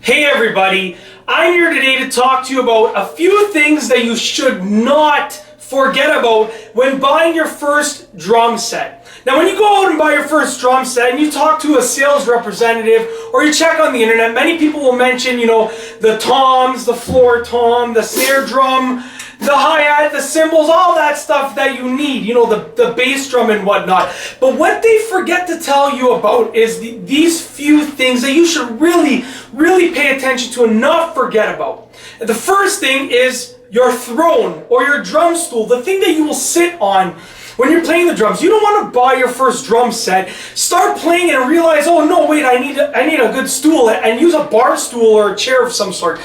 Hey everybody, I'm here today to talk to you about a few things that you should not forget about when buying your first drum set. Now when you go out and buy your first drum set and you talk to a sales representative or you check on the internet, many people will mention, the toms, the floor tom, the snare drum, the hi-hat, the cymbals, all that stuff that you need, the bass drum and whatnot. But what they forget to tell you about is these few things that you should really pay attention to and not forget about. And the first thing is your throne or your drum stool, the thing that you will sit on when you're playing the drums. You don't want to buy your first drum set, start playing and realize, oh no, wait, I need a good stool, and use a bar stool or a chair of some sort.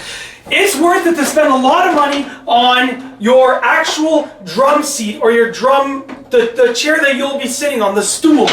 It's worth it to spend a lot of money on your actual drum seat or your the chair that you'll be sitting on, the stool.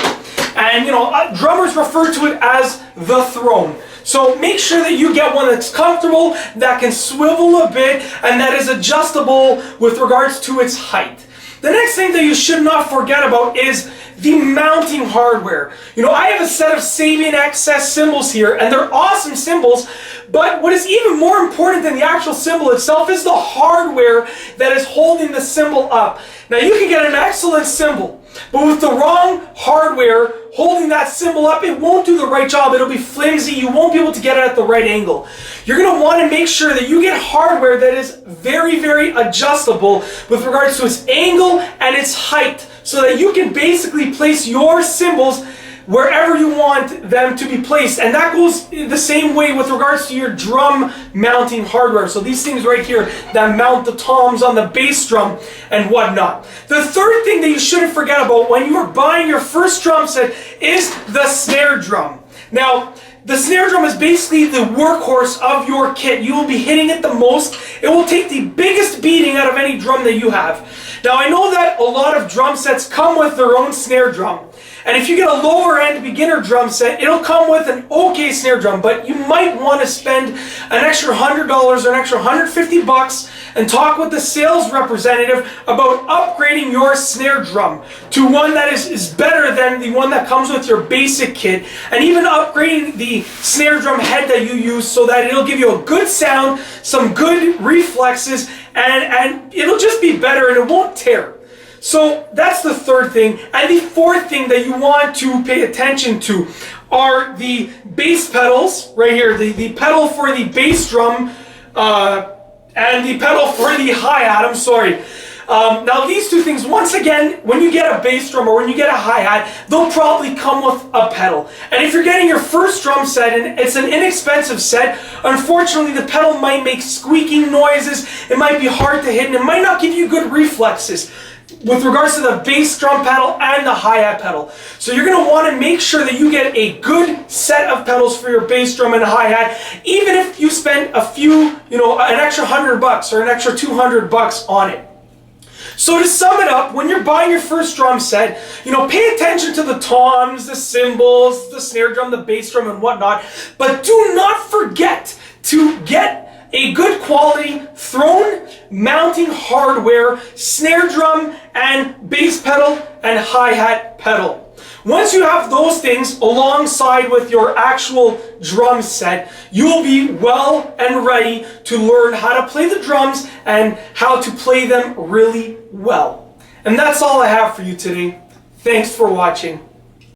And drummers refer to it as the throne. So make sure that you get one that's comfortable, that can swivel a bit, and that is adjustable with regards to its height. The next thing that you should not forget about is the mounting hardware. I have a set of Sabian XS cymbals here, and they're awesome cymbals, but what is even more important than the actual cymbal itself is the hardware that is holding the cymbal up. Now you can get an excellent cymbal, but with the wrong hardware holding that cymbal up, it won't do the right job. It'll be flimsy. You won't be able to get it at the right angle. You're going to want to make sure that you get hardware that is very adjustable with regards to its angle and its height, so that you can basically place your cymbals wherever you want them to be placed. And that goes the same way with regards to your drum mounting hardware. So these things right here that mount the toms on the bass drum and whatnot. The third thing that you shouldn't forget about when you are buying your first drum set is the snare drum. Now, the snare drum is basically the workhorse of your kit. You will be hitting it the most. It will take the biggest beating out of any drum that you have. Now, I know that a lot of drum sets come with their own snare drum. And if you get a lower end beginner drum set, it'll come with an okay snare drum, but you might want to spend an extra $100 or an extra $150 and talk with the sales representative about upgrading your snare drum to one that is better than the one that comes with your basic kit, and even upgrading the snare drum head that you use so that it'll give you a good sound, some good reflexes, and it'll just be better and it won't tear. So that's the third thing. And the fourth thing that you want to pay attention to are the bass pedals right here. The pedal for the bass drum and the pedal for the hi-hat, I'm sorry. Now these two things, once again, when you get a bass drum or when you get a hi-hat, they'll probably come with a pedal. And if you're getting your first drum set and it's an inexpensive set, unfortunately the pedal might make squeaking noises, it might be hard to hit, and it might not give you good reflexes with regards to the bass drum pedal and the hi-hat pedal. So you're going to want to make sure that you get a good set of pedals for your bass drum and hi-hat, even if you spend a few, an extra $100 or an extra $200 on it. So to sum it up, when you're buying your first drum set, pay attention to the toms, the cymbals, the snare drum, the bass drum, and whatnot, but do not forget to get a good quality throne mounting hardware, snare drum and bass pedal and hi-hat pedal. Once you have those things alongside with your actual drum set, you will be well and ready to learn how to play the drums and how to play them really well. And that's all I have for you today. Thanks for watching.